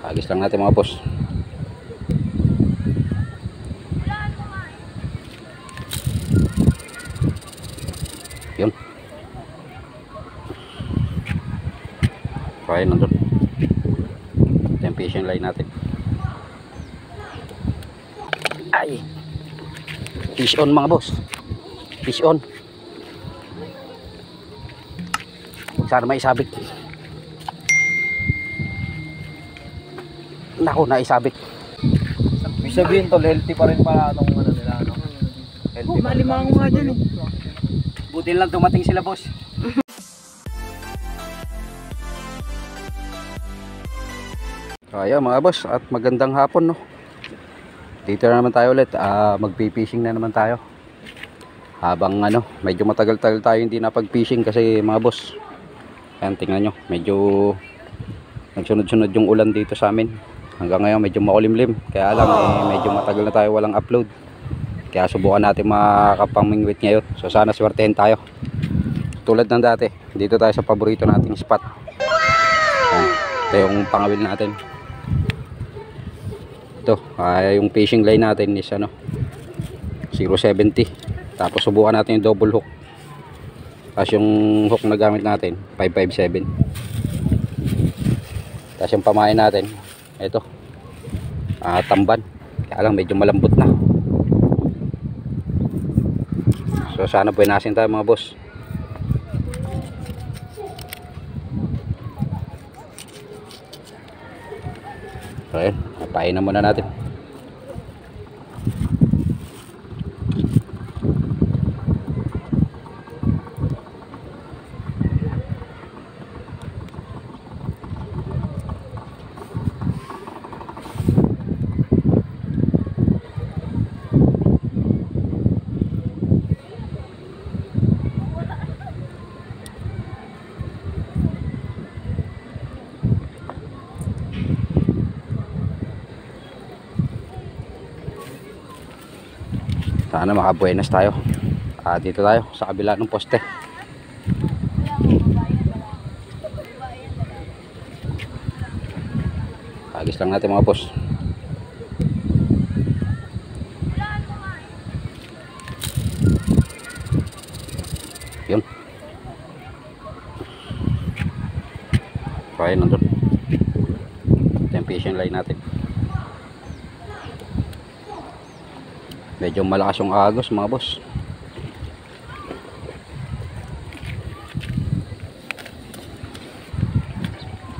Agis lang natin mga boss. Yun. So ayun nandun. Ito yung fishing line natin. Ay, fish on mga boss, fish on. Sana may isabit. Naku, naisabit. Ibig sabihin tol, healthy pa rin pala itong ano nila, no? Healthy pa rin. Malimango nga dyan eh. Buti lang dumating sila boss. So ayan mga boss, at magandang hapon no. Dito na naman tayo ulit, magpi-fishing na naman tayo. Habang ano, medyo matagal-tagal tayo hindi napag-fishing kasi mga boss. Ayan, tingnan nyo, medyo nagsunod-sunod yung ulan dito sa amin. Hanggang ngayon medyo makulimlim. Kaya lang medyo matagal na tayo walang upload. Kaya subukan natin makakapamingwit ngayon. So sana swertehin tayo. Tulad ng dati, dito tayo sa paborito nating spot. Ayan, ito yung pangawil natin. Ito, yung fishing line natin is ano, 0.70. Tapos subukan natin yung double hook. Tapos yung hook na gamit natin 557. Tapos yung pamain natin ito, tamban. Kaya lang medyo malambot na. So sana buenasin tayo mga boss. So ayun, papain na muna natin. Sana makabuenas tayo. Dito tayo sa kabila ng poste. Agis lang natin mga boss. Yun. So ayun nandun. Ito yung fishing line natin. Medyo malakas yung agos mga boss.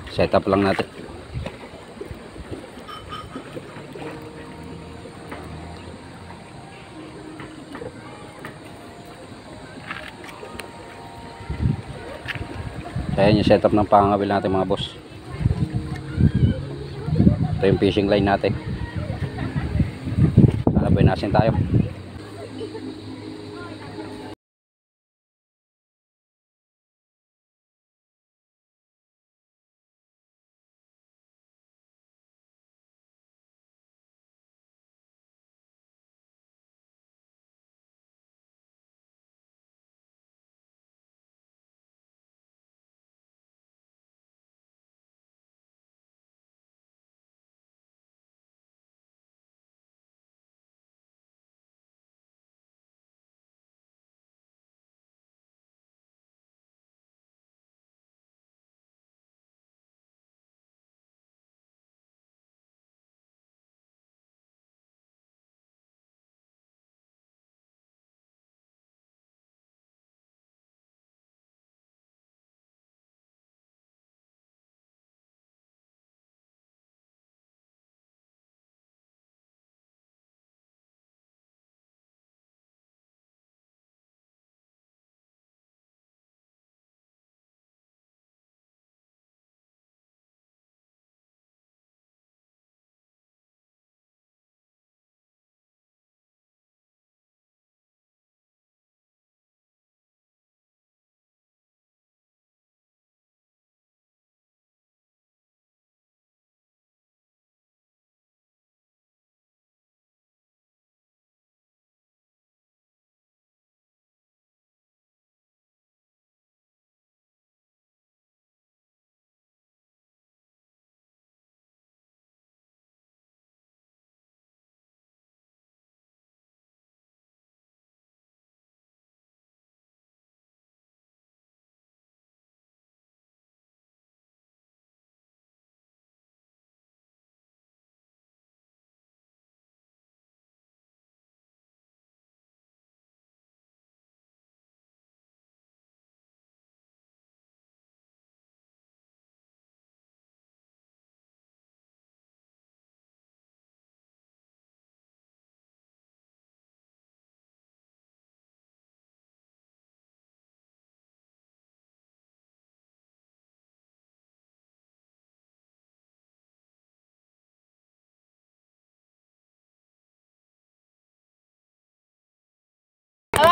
Set up lang natin. Ayan yung setup ng pangawil natin mga boss. Ito yung fishing line natin. Sana buenasin tayo.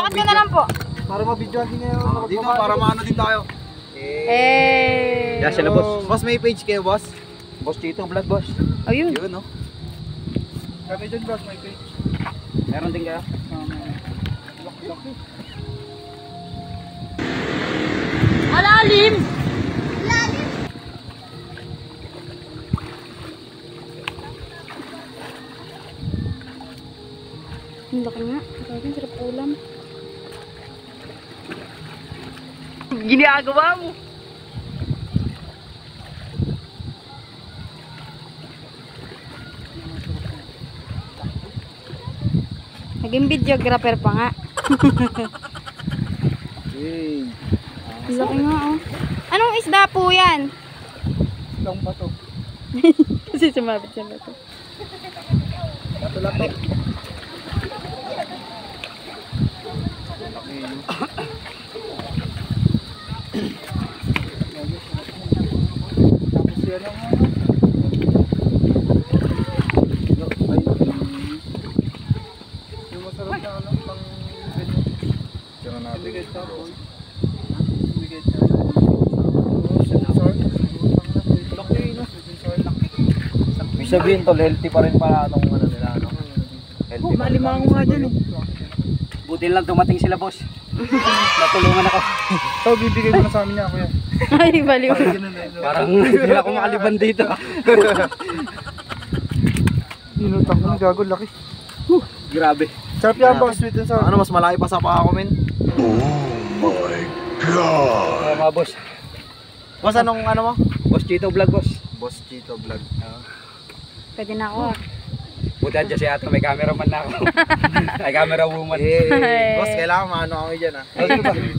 Angat ko na lang po. Para ma-videoan din ngayon. Dito, para maano din tayo. Yan sila, boss. Boss, may page kayo, boss? Boss Chito Vlog, boss. Oh, yun. Yun, no? Kami dyan, boss, may page. Meron din kaya? Alalim! Ang laki nga. Ang sarap ulam. Ginagawa mo. Naging videographer pa nga. Hey. Ang laki nga oh. Anong isda po yan? Lang ba to? Kasi sumabit sa bato. Lato-lato. Tapos yan ang yung masarap na ano pang ganyan. Diyan natin. Bigay sa boy. Bigay sa Ibig sabihin tol, healthy pa rin para anong ano nila, ano? Healthy pa rin. Malimango nga dyan eh. Buti lang dumating sila, boss. Natulungan ako. Ito, bibigay mo na sa amin niya, kuya. Ay, baliw. Parang hindi ako makaliban dito. Inutak mo, gago, laki. Grabe. Sarap yan, boss, sweet and sour. Ano, mas malaki pa sa paa ko, men? Mga boss. Boss, anong ano mo? Boss Chito Vlog, boss. Boss Chito Vlog. Pwede na ako. Buti dyan si ate, may cameraman na ako. May camera woman. Boss, kailangan maano kami dyan, ha?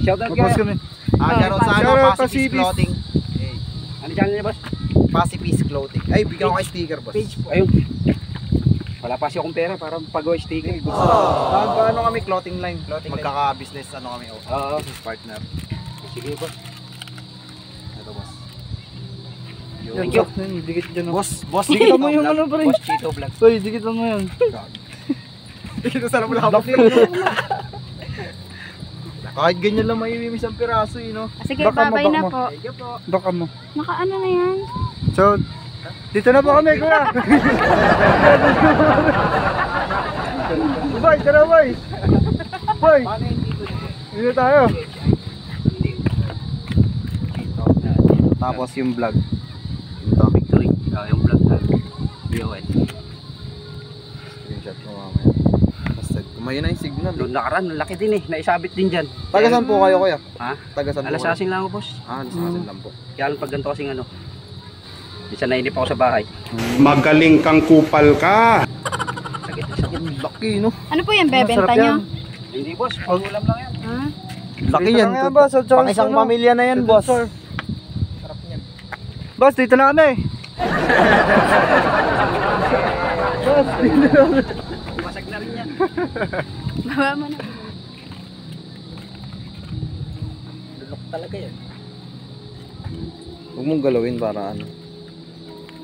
Shoutout Boss ka. kami. Shoutout sa ano, Shoutout Pacifist Clothing. Ano channel niya, boss? Pacifist Clothing. Ay, bigyan ko kay sticker, boss. Ayun. Wala pa siya akong pera para pag-go sticker. Ano kami, clothing line. Magkaka-business, ano kami, Oo. business partner. Sige, boss. Ito, boss. Thank you. Dikit dyan. Boss, Dikit mo yung ano pa rin. Boss Chito Vlog. Uy, dikit mo yan. Dito sa lang kahit ganyan lang may isang piraso, no? Sige, Baka babay na mabak po. Baka mo. Naka-ano na yan? So, dito na po kami, kuya. Boy, tara boy. Boy, dito tayo. Tapos yung vlog. Ito, victory. Yung vlog na. BOS. Screenshot mo mamaya. Basta, kumain na yung signal. Doon nakaraan, laki din eh. Naisabit din dyan. Tagasan po kayo, kuya? Ha? Tagasan po kayo? Alasasin lang ako, boss. Alasasin lang po. Kaya lang pag ganito kasing ano. Isa nainip ako sa bahay. Magaling kang kupal ka. Sakit na sakit. Laki, no? Ano po yung bebenta Masarap nyo? yan. Hindi, boss. Pangulam lang yan. Ha? Laki Dito yan. na nga, boss. At saka Pang isang ano, pamilya na yan, dito, boss. sir. Sarap yan. Boss, dito na kami. Boss, dito na kami. Masag na rin yan. Baba mo na. Lulok talaga yan. Huwag mong galawin para ano.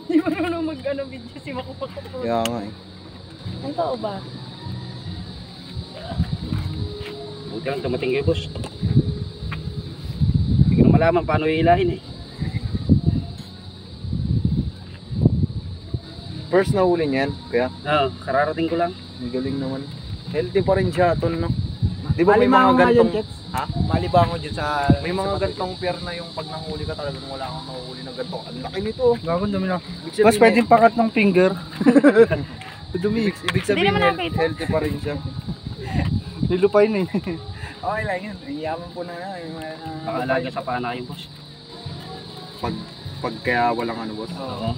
Hindi mo nung mag-ano video si Makupakupo. Kaya nga eh. Ang tao ba? Buti lang dumating kayo, boss. Hindi ko na malaman paano iilahin eh. First na huli niyan, kaya Oo, kararating ko lang. ang galing naman. Healthy pa rin siya, tol, no? Di ba may mga gantong... Ha? Malibango dyan sa... May mga gantong pier na yung pag nanghuli ka talaga wala kang mahuli ng ganito. Ang laki nito. Gago, dumi na. Ibig Boss, sabihin, pwedeng pakat ng finger. Dumi. ibig sabihin naman nakita. healthy pa rin siya. Nilupain eh. Okay lang yun. Iyaman po na na. Nakaalaga sa pana kayo, boss. Pag kaya walang ano, boss. Oo.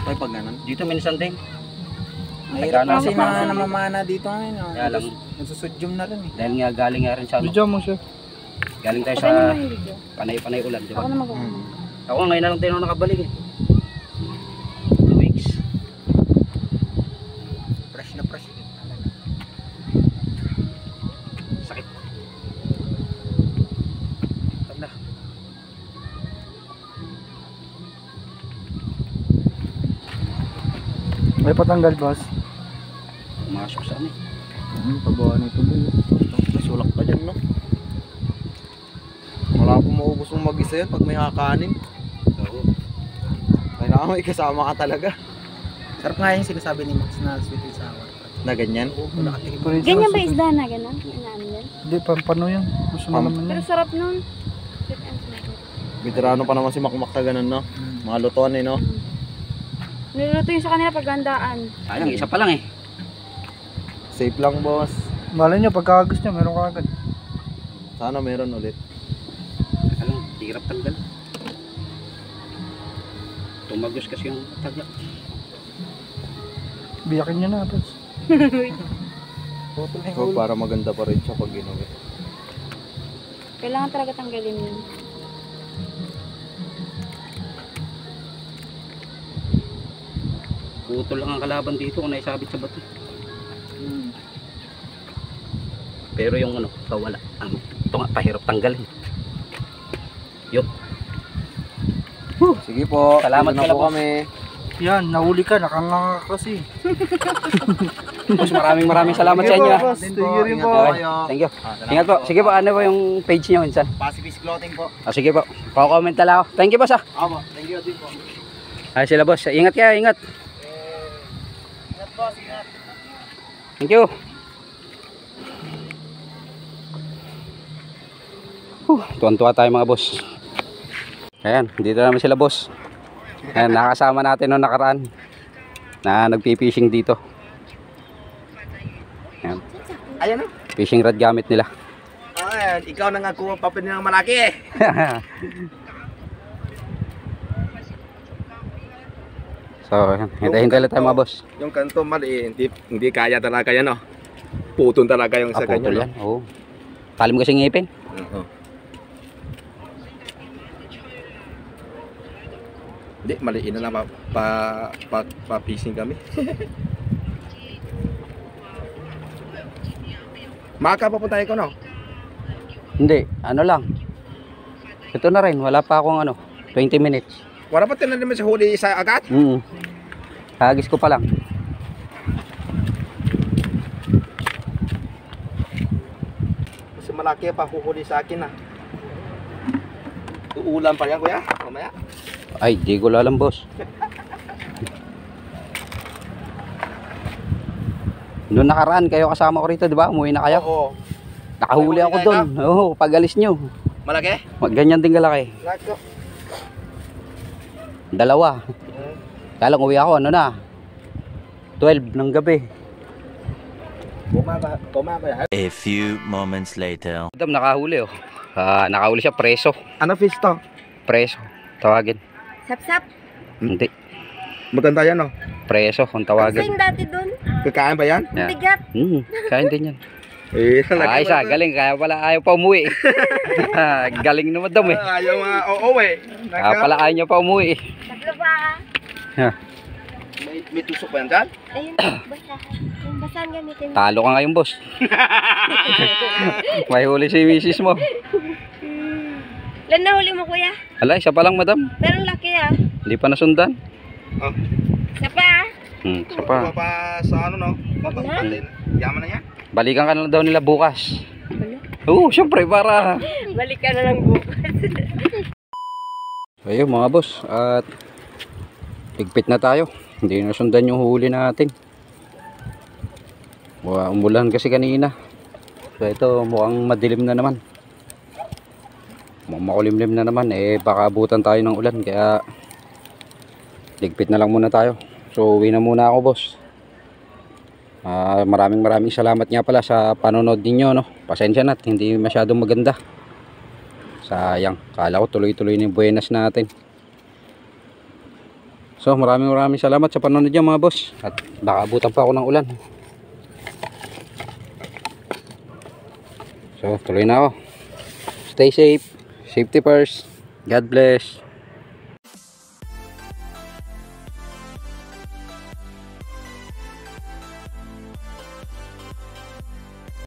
Pag ganun. Dito minsan din. Mahirap Nagkano kasi ako mga namamana dito ngayon. Kaya lang, Nasusudyum na rin eh. dahil nga galing nga rin sa ano, Video mo siya. galing tayo Pwede naman sa yung video. panay-panay ulan, di ba? Ako na mag-ano. Ako ngayon na lang tayo nakabalik eh. 2 weeks. Fresh na fresh. Sakit. Tanda. May patanggal, boss. Pumasok sa ano eh. Pabawa nito. Sulak sarap pa dyan, no? Wala akong maubos mong mag-isa yan pag may kakanin. Oo. Kailangan may kasama ka talaga. Sarap nga yung sinasabi ni Max na sweet and sour. Na ganyan? Nakatikim ko rin. Ganyan ba isda na gano'n? Inaano yan? Hindi, paano yan? Gusto mo naman Pero yan. sarap nun. Sweet and sour. Veterano pa naman si Makmak sa ganun, no? Mga lutuan eh, no? Niluluto yun sa kanila paghandaan. Sayang, isa pa lang eh. Safe lang, boss. Malay nyo, pagkagus nyo, meron ka agad. Sana meron ulit. Alam, hirap tanggal. Tumagos kasi yung tagya. Biyakin nyo na, tapos. So, para maganda pa rin siya pag ginuwi. Kailangan talaga tanggalin yun. Putol lang ang kalaban dito kung naisabit sa bato. Pero yung ano, wala. Ito nga, pahirap tanggalin. Yun. Sige po. Salamat dito na pala, po boss. kami. Yan, nahuli ka, nakanganga ka kasi. Boss, maraming salamat sa inyo. Boss, thank you rin po. Okay, thank you. Ingat po. Sige po, ano po yung page niyo minsan? Pacific Clothing po. Sige po. Pako-comment na lang ako. Thank you boss ah. Aba, thank you din po. Ay sila boss. Ingat kayo, ingat. Ingat boss, ingat. Thank you. Tuwan-tuwa tayo mga boss. Ayan, dito naman sila boss. Ayan, nakasama natin noong nakaraan na nagpi-fishing dito. Ayan, Ayan na. fishing rod gamit nila. Ayan, ikaw na nga kuha pa ng malaki eh. So, ayan, hintay-hintay lang tayo mga boss. Yung kanto mali, hindi kaya talaga yan, no? Putol talaga yung sa Putol ganyan. yan, oo. Talim kasi ngipin. Oo. Hindi, maliin na lang pa-fishing kami. Maka pa po tayo ko, no? Hindi, ano lang. Ito na rin, wala pa akong ano, 20 minutes. Wala pa tinan naman sa huli sa agad? Hagis ko pa lang. Kasi malaki pa huhuli sa akin, ah. Uulan pa yan, kuya? Mamaya? Ay, di ko alam boss. Noong nakaraan, kayo kasama ko rito, di ba? Umuwi na kayo. Oo. Nakahuli ako doon. Oo, pag alis nyo. Malaki? Ganyan din kalaki. Lako. Dalawa. Kaya lang uwi ako, ano na? 12 ng gabi. Bumaba yan. A few moments later. Madam, nakahuli oh. Nakahuli siya, preso. Ano fish to? Preso. Tawagin. Sap-sap. Hindi. Maganda yan, no? Preso, kung tawagin. Sing dati dun. Kakain ba yan? Yeah. Bigat. Kain din yan. Eh, Ay, siya, galing. Kaya pala ayaw pa umuwi. Galing na madam eh. Ayaw nga, oo eh. Kaya pala ayaw niya pa umuwi eh. Tatlo pa. May tusok ba yan dyan? Ayun, basa. Yung basahan gamitin. Talo ka ngayon, boss. May huli si misis mo. Ilan na huli mo, kuya? Ala, isa pa lang, madam. Pero ang laki ah. Hindi pa nasundan. Oh. Isa pa ah. Isa pa. Pa sa ano, no? Mapapatin. Yaman na yan. Balikan ka na daw nila bukas. Oo, syempre, para. Balik ka na lang bukas. Ayun, mga boss. At higpit na tayo. Hindi nasundan yung huli natin. Umulan kasi kanina. So ito, mukhang madilim na naman. Mukhang makulimlim na naman. Baka abutan tayo ng ulan. Kaya higpit na lang muna tayo. So uwi na muna ako, boss. Maraming salamat nga pala sa panonood ninyo, no? Pasensya na, hindi masyadong maganda. Sayang, kala ko tuloy-tuloy na yung buenas natin. So maraming salamat sa panonood niyo mga boss. At baka abutan pa ako ng ulan. So tuloy na ako. Stay safe. Safety first. God bless.